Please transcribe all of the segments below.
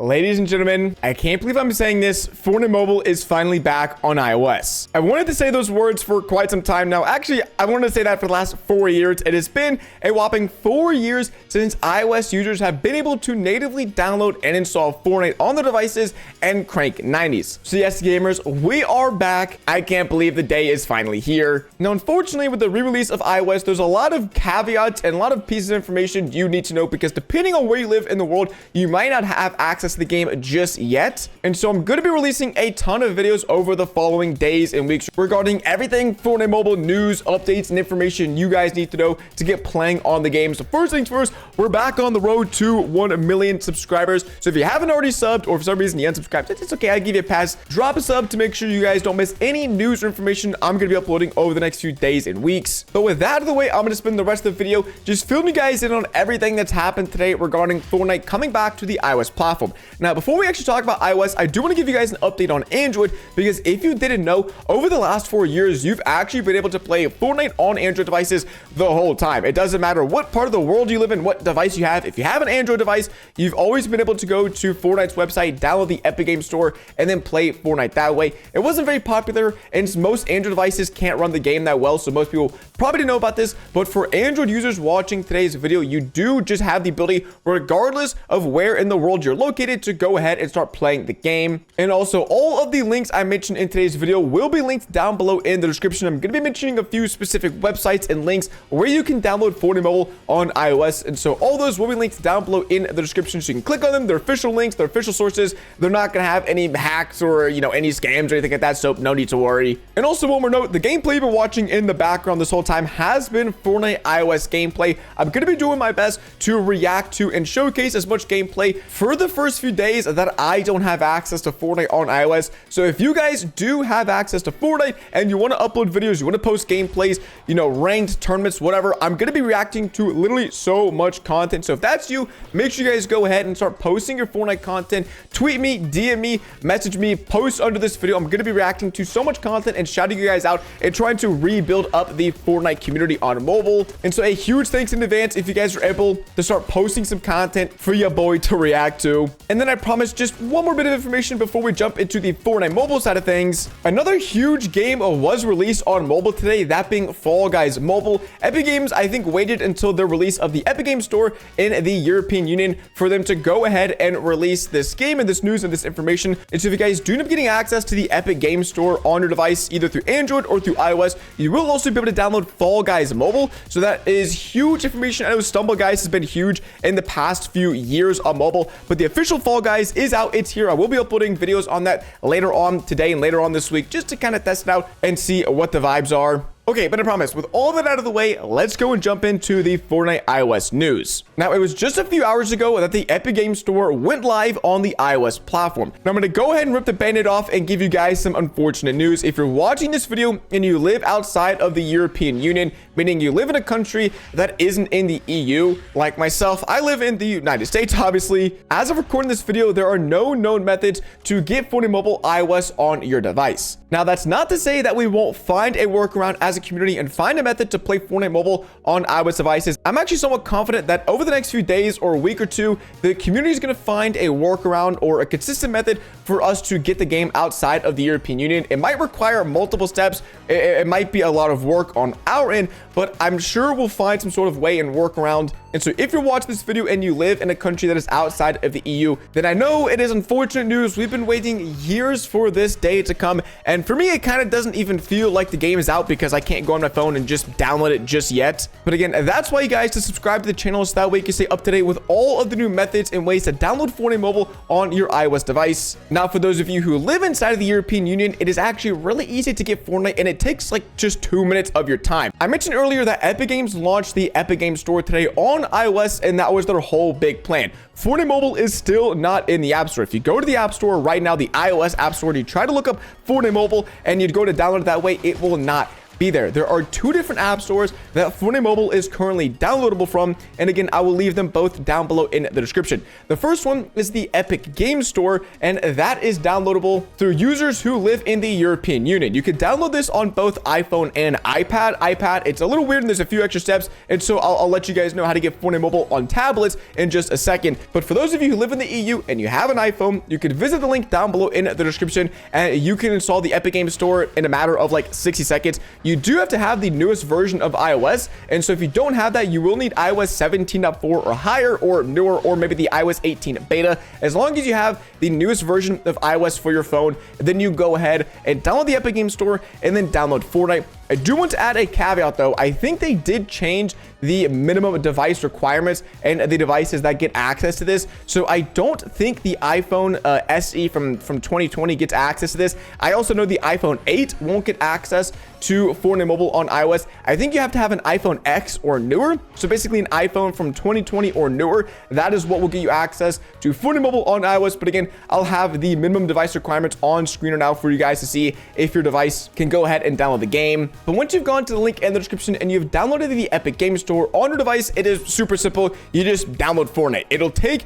Ladies and gentlemen, I can't believe I'm saying this. Fortnite Mobile is finally back on iOS. I wanted to say those words for quite some time now. Actually, I wanted to say that for the last 4 years. It has been a whopping 4 years since iOS users have been able to natively download and install Fortnite on their devices and crank 90s. So yes, gamers, we are back. I can't believe the day is finally here. Now, unfortunately, with the re-release of iOS, there's a lot of caveats and a lot of pieces of information you need to know because depending on where you live in the world, you might not have access to the game just yet. And so I'm going to be releasing a ton of videos over the following days and weeks regarding everything Fortnite Mobile news, updates, and information you guys need to know to get playing on the game. So first things first, we're back on the road to 1 million subscribers. So if you haven't already subbed or for some reason you unsubscribed, it's okay. I give you a pass. Drop a sub to make sure you guys don't miss any news or information I'm going to be uploading over the next few days and weeks. But with that out of the way, I'm going to spend the rest of the video just filling you guys in on everything that's happened today regarding Fortnite coming back to the iOS platform. Now, before we actually talk about iOS, I do want to give you guys an update on Android because if you didn't know, over the last 4 years, you've actually been able to play Fortnite on Android devices the whole time. It doesn't matter what part of the world you live in, what device you have. If you have an Android device, you've always been able to go to Fortnite's website, download the Epic Games Store, and then play Fortnite that way. It wasn't very popular, and most Android devices can't run the game that well, so most people probably didn't know about this. But for Android users watching today's video, you do just have the ability, regardless of where in the world you're located, to go ahead and start playing the game. And also, all of the links I mentioned in today's video will be linked down below in the description. I'm going to be mentioning a few specific websites and links where you can download Fortnite Mobile on iOS. And so all those will be linked down below in the description, so you can click on them. They're official links, they're official sources. They're not going to have any hacks or, any scams or anything like that, so no need to worry. And also, one more note, the gameplay you've been watching in the background this whole time has been Fortnite iOS gameplay. I'm going to be doing my best to react to and showcase as much gameplay for the first few days that I don't have access to Fortnite on iOS. So if you guys do have access to Fortnite and you want to upload videos, you want to post gameplays, ranked tournaments, whatever, I'm going to be reacting to literally so much content. So if that's you, make sure you guys go ahead and start posting your Fortnite content. Tweet me, DM me, message me, post under this video. I'm going to be reacting to so much content and shouting you guys out and trying to rebuild up the Fortnite community on mobile. And so a huge thanks in advance if you guys are able to start posting some content for your boy to react to. And then I promise just one more bit of information before we jump into the Fortnite mobile side of things. Another huge game was released on mobile today, that being Fall Guys Mobile. Epic Games, I think, waited until the release of the Epic Games Store in the European Union for them to go ahead and release this game and this news and this information. And so if you guys do end up getting access to the Epic Games Store on your device, either through Android or through iOS, you will also be able to download Fall Guys Mobile. So that is huge information. I know Stumble Guys has been huge in the past few years on mobile, but the official Fall Guys is out. It's here. I will be uploading videos on that later on today and later on this week just to kind of test it out and see what the vibes are. Okay, but I promise, with all that out of the way, let's go and jump into the Fortnite iOS news. Now, it was just a few hours ago that the Epic Games Store went live on the iOS platform. Now, I'm going to go ahead and rip the band-aid off and give you guys some unfortunate news. If you're watching this video and you live outside of the European Union, meaning you live in a country that isn't in the EU, like myself, I live in the United States, obviously. As of recording this video, there are no known methods to get Fortnite Mobile iOS on your device. Now, that's not to say that we won't find a workaround as a community and find a method to play Fortnite Mobile on iOS devices. I'm actually somewhat confident that over the next few days or a week or two, the community is going to find a workaround or a consistent method for us to get the game outside of the European Union. It might require multiple steps. It might be a lot of work on our end, but I'm sure we'll find some sort of way and workaround. And so if you're watching this video and you live in a country that is outside of the EU, then I know it is unfortunate news. We've been waiting years for this day to come. And for me, it kind of doesn't even feel like the game is out because I can't go on my phone and just download it just yet. But again, that's why you guys to subscribe to the channel, so that way you can stay up to date with all of the new methods and ways to download Fortnite Mobile on your iOS device. Now, for those of you who live inside of the European Union, it is actually really easy to get Fortnite and it takes like just 2 minutes of your time. I mentioned earlier that Epic Games launched the Epic Games Store today on iOS, and that was their whole big plan. Fortnite Mobile is still not in the App Store. If you go to the App Store right now, the iOS App Store, and you try to look up Fortnite Mobile and you'd go to download it that way, it will not be there. There are two different app stores that Fortnite Mobile is currently downloadable from, and again, I will leave them both down below in the description. The first one is the Epic Game Store, and that is downloadable through users who live in the European Union. You can download this on both iPhone and iPad. It's a little weird and there's a few extra steps, and so I'll let you guys know how to get Fortnite Mobile on tablets in just a second. But for those of you who live in the EU and you have an iPhone, you can visit the link down below in the description, and you can install the Epic Game Store in a matter of like 60 seconds. You do have to have the newest version of iOS, and so if you don't have that, you will need iOS 17.4 or higher, or newer, or maybe the iOS 18 beta. As long as you have the newest version of iOS for your phone, then you go ahead and download the Epic Game Store and then download Fortnite. I do want to add a caveat though. I think they did change the minimum device requirements and the devices that get access to this. So I don't think the iPhone SE from 2020 gets access to this. I also know the iPhone 8 won't get access to Fortnite Mobile on iOS. I think you have to have an iPhone X or newer. So basically an iPhone from 2020 or newer. That is what will get you access to Fortnite Mobile on iOS. But again, I'll have the minimum device requirements on screen now for you guys to see if your device can go ahead and download the game. But once you've gone to the link in the description and you've downloaded the Epic Game Store on your device, it is super simple. You just download Fortnite. It'll take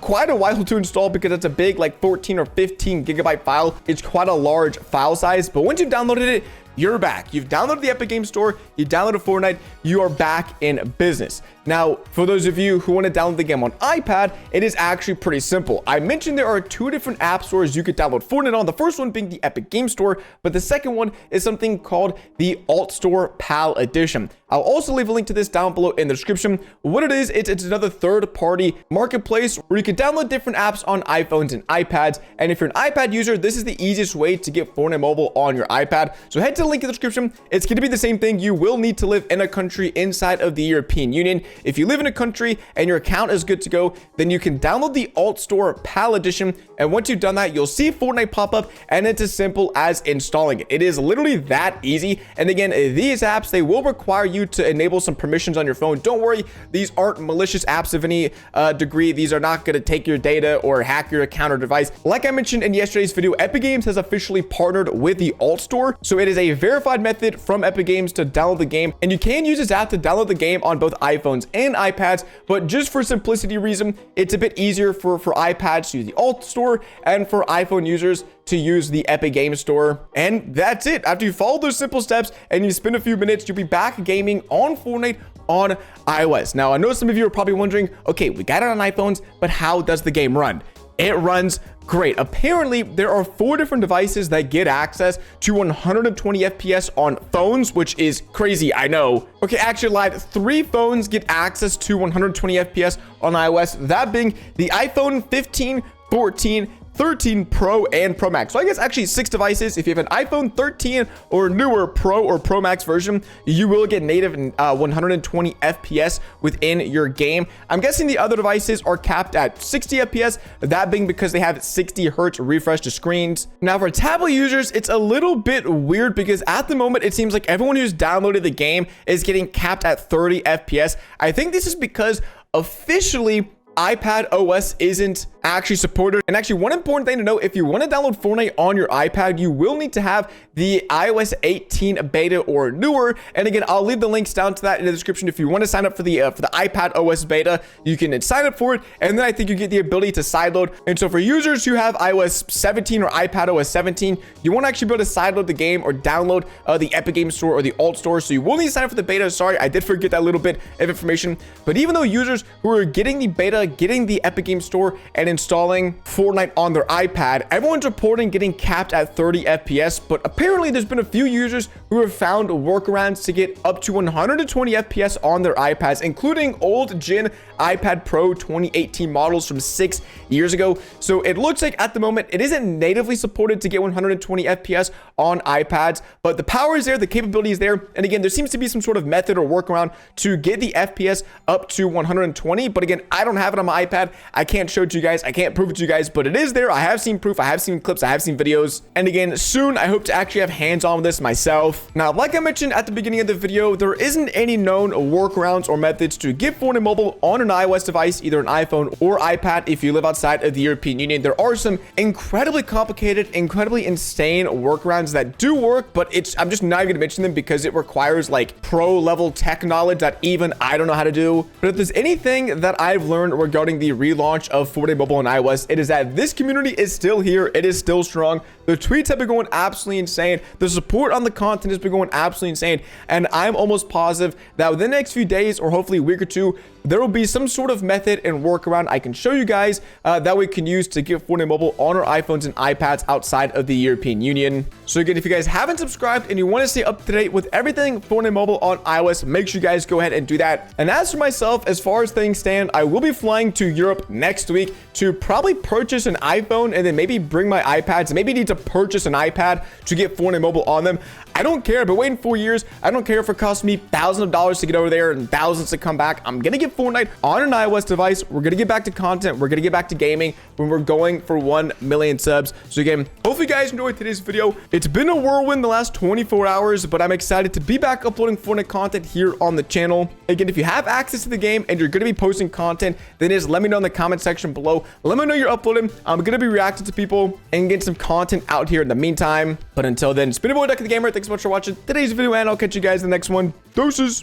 quite a while to install because it's a big like 14 or 15 gigabyte file. It's quite a large file size, but once you've downloaded it, you're back. You've downloaded the Epic Game Store, you downloaded Fortnite, you are back in business. Now, for those of you who want to download the game on iPad, it is actually pretty simple. I mentioned there are two different app stores you could download Fortnite on. The first one being the Epic Game Store, but the second one is something called the Alt Store PAL Edition. I'll also leave a link to this down below in the description. What it is, it's another third-party marketplace where you can download different apps on iPhones and iPads. And if you're an iPad user, this is the easiest way to get Fortnite Mobile on your iPad. So head to the link in the description. It's going to be the same thing. You will need to live in a country inside of the European Union. If you live in a country and your account is good to go, then you can download the Alt Store PAL Edition. And once you've done that, you'll see Fortnite pop up, and it's as simple as installing it. It is literally that easy. And again, these apps, they will require you to enable some permissions on your phone. Don't worry, these aren't malicious apps of any degree. These are not going to take your data or hack your account or device. Like I mentioned in yesterday's video, Epic Games has officially partnered with the Alt Store. So it is a verified method from Epic Games to download the game, and you can use this app to download the game on both iPhones and iPads, but just for simplicity reason, it's a bit easier for iPads to use the Alt Store and for iPhone users to use the Epic Game Store. And that's it. After you follow those simple steps and you spend a few minutes, you'll be back gaming on Fortnite on iOS. Now, I know some of you are probably wondering, okay, we got it on iPhones, but how does the game run? It runs great. Apparently, there are 4 different devices that get access to 120 FPS on phones, which is crazy, I know. Okay, actually lied. 3 phones get access to 120 FPS on iOS, that being the iPhone 15, 14, 13 Pro and Pro Max. So I guess actually 6 devices. If you have an iPhone 13 or newer Pro or Pro Max version, you will get native 120 FPS within your game. I'm guessing the other devices are capped at 60 FPS, that being because they have 60 hertz refresh to screens. Now for tablet users, it's a little bit weird because at the moment, it seems like everyone who's downloaded the game is getting capped at 30 FPS. I think this is because officially iPad OS isn't actually supported. And actually, one important thing to note, if you want to download Fortnite on your iPad, you will need to have the iOS 18 beta or newer. And again, I'll leave the links down to that in the description. If you want to sign up for the iPad OS beta, you can sign up for it, and then I think you get the ability to sideload. And so for users who have iOS 17 or iPad OS 17, you won't actually be able to sideload the game or download the Epic Game Store or the Alt Store. So you will need to sign up for the beta. Sorry, I did forget that little bit of information. But even though users who are getting the beta, getting the Epic Game Store, and installing Fortnite on their iPad, everyone's reporting getting capped at 30 FPS, but apparently there's been a few users who have found workarounds to get up to 120 FPS on their iPads, including old gen iPad Pro 2018 models from 6 years ago. So it looks like at the moment it isn't natively supported to get 120 FPS on iPads, but the power is there, the capability is there, and again, there seems to be some sort of method or workaround to get the FPS up to 120, but again, I don't have have it on my iPad. I can't show it to you guys. I can't prove it to you guys, but it is there. I have seen proof. I have seen clips. I have seen videos. And again, soon I hope to actually have hands-on with this myself. Now, like I mentioned at the beginning of the video, there isn't any known workarounds or methods to get Fortnite Mobile on an iOS device, either an iPhone or iPad if you live outside of the European Union. There are some incredibly complicated, incredibly insane workarounds that do work, but I'm just not going to mention them because it requires like pro level tech knowledge that even I don't know how to do. But if there's anything that I've learned regarding the relaunch of Fortnite Mobile on iOS, it is that this community is still here. It is still strong. The tweets have been going absolutely insane. The support on the content has been going absolutely insane. And I'm almost positive that within the next few days or hopefully a week or two, there will be some sort of method and workaround I can show you guys that we can use to get Fortnite Mobile on our iPhones and iPads outside of the European Union. So again, if you guys haven't subscribed and you want to stay up to date with everything Fortnite Mobile on iOS, make sure you guys go ahead and do that. And as for myself, as far as things stand, I will be flying to Europe next week to probably purchase an iPhone and then maybe bring my iPads. Maybe need to purchase an iPad to get Fortnite Mobile on them. I don't care. I've been waiting 4 years. I don't care if it costs me thousands of dollars to get over there and thousands to come back. I'm going to get Fortnite on an iOS device. We're going to get back to content. We're going to get back to gaming when we're going for 1 million subs. So again, hopefully you guys enjoyed today's video. It's been a whirlwind the last 24 hours, but I'm excited to be back uploading Fortnite content here on the channel. Again, if you have access to the game and you're going to be posting content, then just let me know in the comment section below. Let me know you're uploading. I'm going to be reacting to people and getting some content out here in the meantime. But until then, it's been your boy DuckyTheGamer. Thanks so much for watching today's video, and I'll catch you guys in the next one. Deuces.